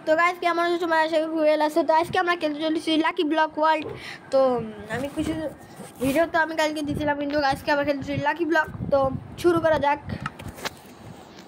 তো গাইস কেমন আছো তোমরা? আশা করি ভালো আছো। তো আজকে আমরা খেলতে চলেছি লাকি ব্লক ওয়ার্ল্ড। তো আমি কিছু ভিডিও তো আমি কালকে দিয়েছিলাম, কিন্তু আজকে আবার খেলতে চলেছি লাকি ব্লক। তো শুরু করা যাক।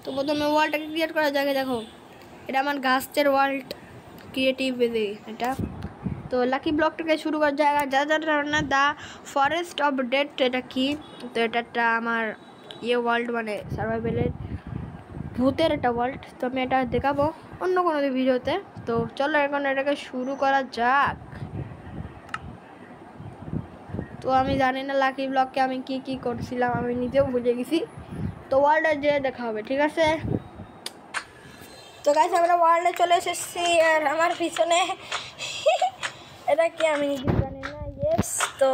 তো প্রথমে ওয়ার্ল্ডটাকে ক্রিয়েট করা যাক। দেখো এটা আমার গাছের ওয়ার্ল্ড ক্রিয়েটিভ এটা। তো লাকি ব্লকটাকে শুরু করা যায়। যা যা না দ্য ফরেস্ট অফ ডেথ, এটা কি? তো এটা একটা আমার ওয়ার্ল্ড, মানে সার্ভাইভালের ভূতের একটা ওয়ার্ল্ড। তো আমি এটা দেখাবো অন্য কোনো ভিডিওতে। তো চলো এখন এটাকে শুরু করা যাক। তো আমি জানি না লাকি ব্লককে আমি কি কি করছিলাম, আমি নিজেও বুঝে গেছি। তো ওয়ার্ল্ডে যেয়ে দেখা হবে, ঠিক আছে? তো গাইস আমরা ওয়ার্ল্ডে চলে এসেছি, আর আমার পিছনে এটা কি আমি নিজে জানি না। ইয়েস, তো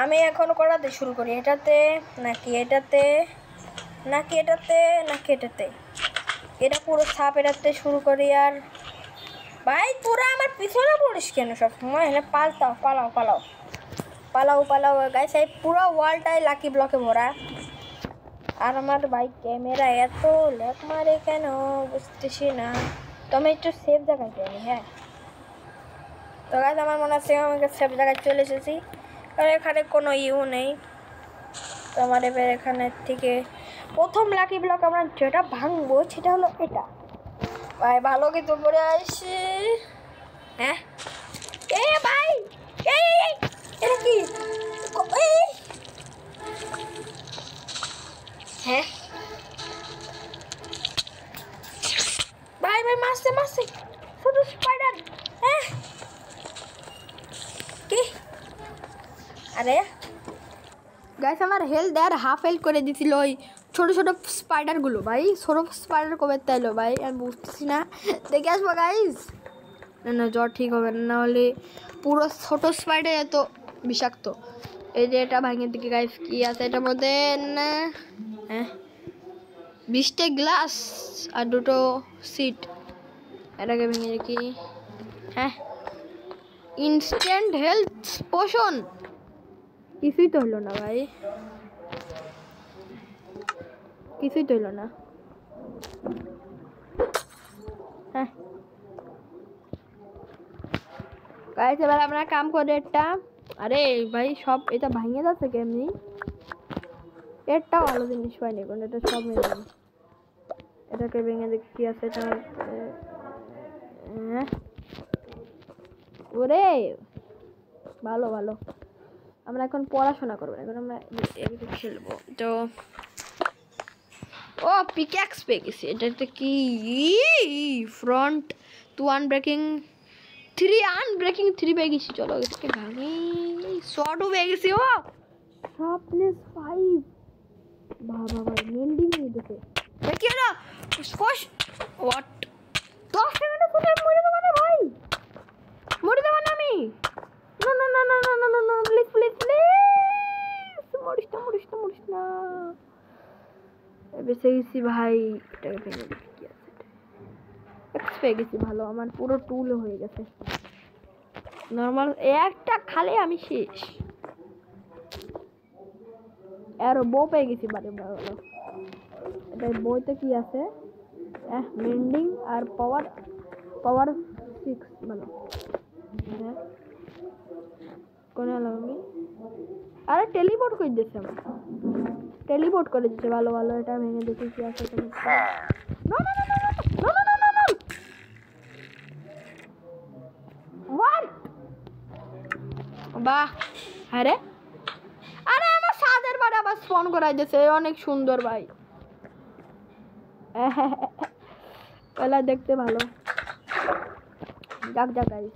আমি এখন করাতে শুরু করি। এটাতে নাকি এটাতে নাকি এটাতে নাকি এটাতে? এটা পুরো সাপ, এটাতে শুরু করি। আর ভাই তোরা আমার পিছনে পড়িস কেন সব সময়? এখানে পালাও পালাও পালাও পালাও পালাও গাইস, এই পুরো ওয়ালটাই লাকি ব্লকে ভরা। আর আমার বাইক ক্যামেরা এত ল্যাগ মারে কেন বুঝতেছি না। তো আমি একটু সেফ জায়গায় যাই। হ্যাঁ, তো গাইস আমার মনে আছে আমাকে সেফ জায়গায় চলে এসেছি, কারণ এখানে কোনো নেই। তো আমার এবার এখানের থেকে প্রথম লাকি ব্লক আমরা যেটা ভাঙবো সেটা হলো এটা। ভাই ভালো কিছু পরে আসি। হ্যাঁ এ ভাই, এটা কি? হ্যাঁ ভাই ভাই মারছে মারছে ছোট স্পাইডার। হ্যাঁ কি? আরে গাইস আমার হেলথ আর হাফ হেলথ করে দিছিল ওই ছোট ছোট স্পাইডারগুলো। ভাই ছোট স্পাইডার কবে তাইলো ভাই, আমি বুঝতেছি না। দেখে আসবো গাইস। না না, জ্বর ঠিক হবে না, হলে পুরো ছোট স্পাইডার এত বিষাক্ত। এই যে এটা ভাঙের দিকে গাইস কি আছে এটার মধ্যে? না হ্যাঁ 20টা গ্লাস আর 2টো সিট। এটাকে ভেঙে দেখি। হ্যাঁ ইনস্ট্যান্ট হেলথ পোশন, কিছুই তো হলো না ভাই, কিছুই তো হলো না। হ্যাঁ গাইস এবার আমরা কাম করে একটা। আরে ভাই সব এটা ভাঙে যাচ্ছে কেমনি? এটা ভালো জিনিস পাইনি কোন, এটা সব মিলে। এটাকে ভেঙে দেখি কি আছে এটা। ওরে ভালো ভালো, আমরা এখন পড়াশোনা করবো, এখন আমরা খেলবো। তো ও পিক্যাক্স পেয়ে গেছি। এটাতে কি? ফ্রন্ট 2 আনব্রেকিং 3 আনব্রেকিং 3 পেয়ে গেছি। চলো এটাকে ভাঙি। শর্টও পেয়ে গেছি। ও শার্পনেস 5। বাবা ভাই মেন্ডিং হয়ে গেছে। কি হলো? স্কোশ হোয়াট? 10 সেকেন্ডে শুনে মরে যাবো না ভাই, মরে যাবো না আমি। না না না না না না না না, প্লিজ প্লিজ প্লিজ মরিস না মরিস না মরিস না। বেঁচে গেছি ভাই। এটাকে ভেঙে দেখি কি আছে। এক্স পেয়ে গেছি, ভালো। আমার পুরো টুল হয়ে গেছে নর্মাল। একটা খালে আমি শেষ। আরো বউ পেয়ে গেছি, বারে ভালো। এটা বইতে কি আছে? মেন্ডিং আর পাওয়ার 6 ভালো। হ্যাঁ কোন হলো আমি? আরে টেলিপোর্ট করে দিচ্ছে, আমার টেলিপোর্ট করে দিচ্ছে। ভালো ভালো, এটা ভেঙে দেখি কি আছে। না না না না না না না, হোয়াট? বাহ আরে আরে আমার সাদের বারে আবার স্পন করাই দিয়েছে, অনেক সুন্দর ভাই। ওলা দেখতে ভালো। যাক যাক গাইস,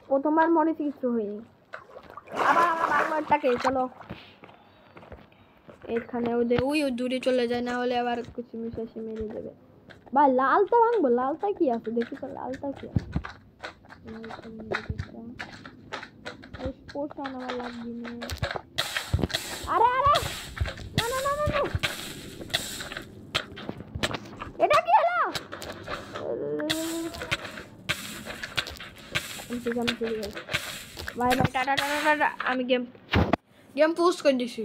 প্রথমবার মনে কিছু হয়নি। আবার আমার বারবারটাকে চলো এখানে ওদের ওই দূরে চলে যায়, না হলে আবার কিছু মিশাশি মেরে দেবে। ভাই লালটা ভাঙবো। লালটা কি আছে দেখি তো, লালটা কি আছে? পোষণ আমার লাগবে না। আরে আরে না না না না না, এটা কি হলো? ভাই ভাই টাটা টাটা টাটা, আমি গেম পোস্ট করে দিছি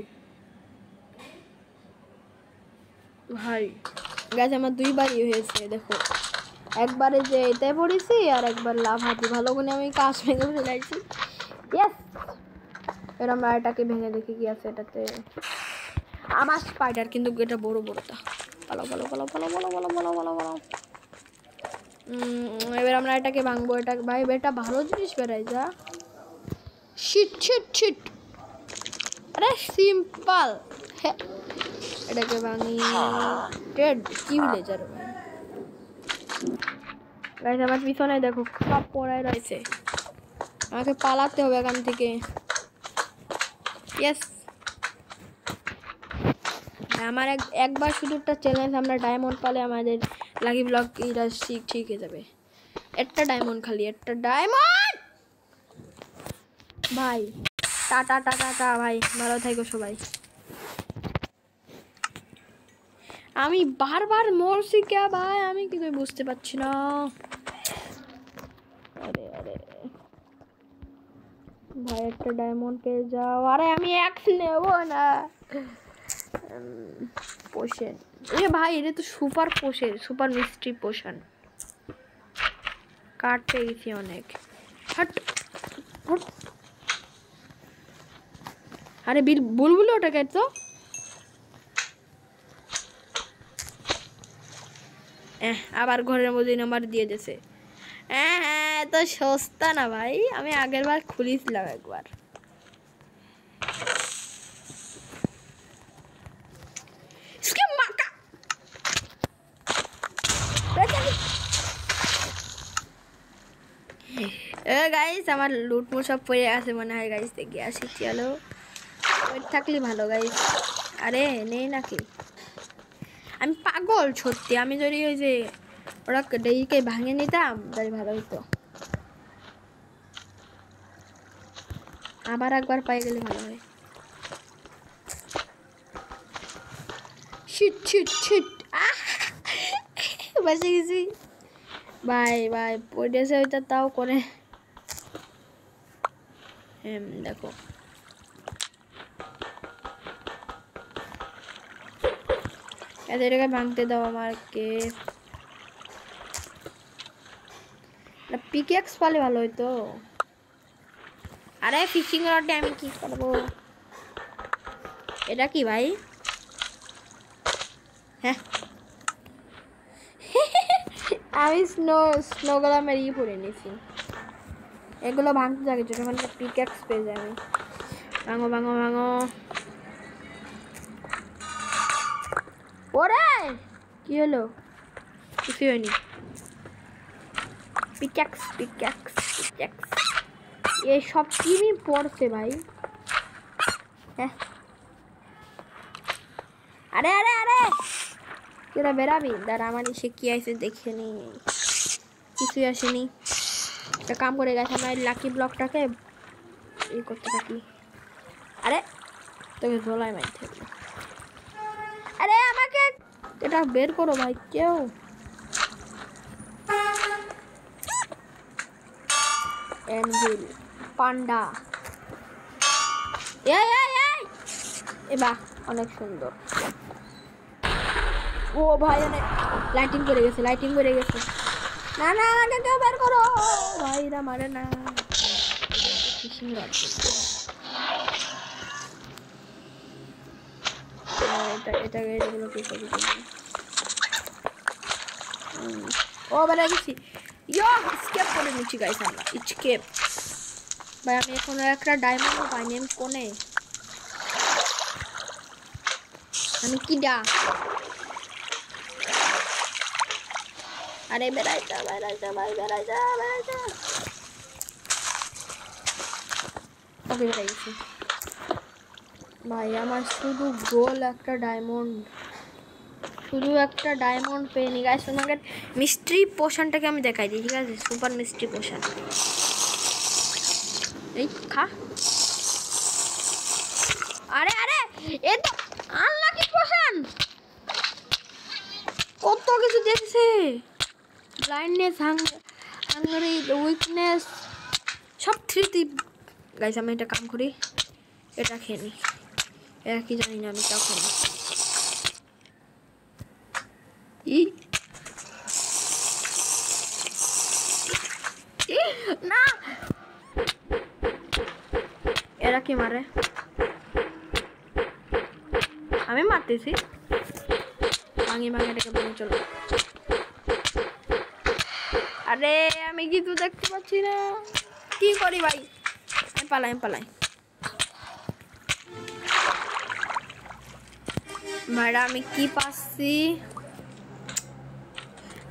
ভাই। গাছ আমার 2 বারই হয়েছে দেখো। একবারে যে এতে পড়েছি আর একবার লাভ হাতি ভালো করে আমি কাজ ভেঙে ফেলাইছি। ইয়েস, এর আমরা এটাকে ভেঙে দেখি কি আছে এটাতে। আমার স্পাইডার, কিন্তু এটা বড় বড়টা। ভালো ভালো ভালো ভালো ভালো ভালো ভালো ভালো ভালো। এবার আমরা এটাকে ভাঙবো। এটা ভাই এটা ভালো জিনিস বেরাই যা। শিট শিট শিট, আরে সিম্পল। এটাকে ভাঙি। ডেড কি ভিলেজার ভাই। গাইস আমার পিছনে দেখো সব পড়ায় রয়েছে, আমাকে পালাতে হবে এখান থেকে। ইয়েস, আমার একবার শুধু একটা চ্যালেঞ্জ, আমরা ডায়মন্ড পালে আমাদের লাকি ব্লক এটা ঠিক হয়ে যাবে। একটা ডায়মন্ড, খালি একটা ডায়মন্ড ভাই। টাটা টাটা টাটা ভাই, ভালো থাকো সবাই। আমি বারবার মরছি কে ভাই, আমি কিন্তু বুঝতে পারছি না। আরে আরে ভাই একটা ডায়মন্ড পেয়ে যাও। আরে আমি এক নেব না। পোশন এ ভাই, এটা তো super potion, super mystery potion. Cut পেয়ে গেছি অনেক। Hot hot. আরে বুলবুল ওটাকে তো আবার ঘরের মধ্যে নাম্বার দিয়ে দিয়েছে। হ্যাঁ হ্যাঁ, তো সস্তা না ভাই, আমি আগের বার খুলিছিলাম একবার। গাইস আমার লুটমুট সব পড়ে আছে মনে হয় গাইস, দেখে আসি। চলো থাকলে ভালো গাইস। আরে নেই নাকি, আমি পাগল সত্যি। আমি যদি ওই যে ওরা ডেইকে ভাঙে নিতাম তাই ভালো হতো। আবার একবার পাই গেলে ভালো হয়। শিট শিট শিট, বেঁচে গেছি ভাই। ভাই পড়েছে ওইটা তাও করে। দেখো এদেরকে ভাঙতে দাও আমাকে। পিকেক্স পালে ভালো হইতো। আরে ফিশিং রডে আমি কি করবো? এটা কি ভাই? হ্যাঁ আমি স্নোগুলো মেরিয়ে পড়ে নিয়েছি। এগুলো ভাঙতে থাকে যখন পিকেক্স পেয়ে যায়। আমি ভাঙো ভাঙো ভাঙো। ওরে কি হলো? কিছু হয়নি। পিকেক্স পিকেক্স পিকেক্স এই সব কিমি পড়ছে ভাই। হ্যাঁ আরে আরে আরে তোরা বেরাবি দাঁড়া, আমার এসে কি আছে দেখে নি। কিছুই আসেনি। একটা কাম করে গেছে, আমরা লাকি ব্লকটাকে ই করতে থাকি। আরে তোকে ধোলাই মাই থাকবে। আরে আমাকে এটা বের করো ভাই কেউ। এনভিল পান্ডা এবার অনেক সুন্দর। ও ভাই অনেক লাইটিং করে গেছে, লাইটিং করে গেছে। না না আমাকে কেউ বের করো ভাইরা, মারে না। ফিশিং রড এটা এগুলো কি করবি? ও বেলা গেছি। ইয়ো স্কেপ করে নিচ্ছি গাইস আমরা। স্কেপ ভাই, আমি এখনো একটা ডায়মন্ড পাইনি। আমি কোনে? আমি কি ডা? আরে বেড়াই যা বেড়াই যা ভাই, বেড়াই যা বেড়াই যা। ওকে বেড়াই গেছি ভাই। আমার শুধু গোল একটা ডায়মন্ড, শুধু একটা ডায়মন্ড পেয়ে গাইস। তোমাকে মিস্ট্রি পোশনটাকে আমি দেখাই দিই, ঠিক আছে? Super mystery potion. এই খা। আরে আরে এ তো আনলাকি পোশন। কত কিছু দেখছে। ব্লাইন্ডনেস, হাঙ্গারি, উইকনেস সব 3 গাইস। আমি একটা কাম করি, এটা খেয়ে নিই। এটা কি জানি না, আমি তাও খাই না। না এরা কি মারে আমি মারতেছি ভাঙি ভাঙি এটাকে ভেঙে চলো আরে আমি কিছু দেখতে পাচ্ছি না কি করি ভাই আমি পালাই ভাইরা আমি কি পাচ্ছি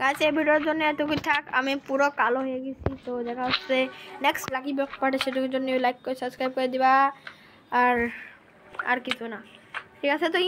গাইস এই ভিডিওর জন্য এতটুকু থাক আমি পুরো কালো হয়ে গেছি তো দেখা হচ্ছে নেক্সট লাকি ব্লক পার্টে সেটার জন্য লাইক করে সাবস্ক্রাইব করে দিবা আর কিছু না ঠিক আছে তো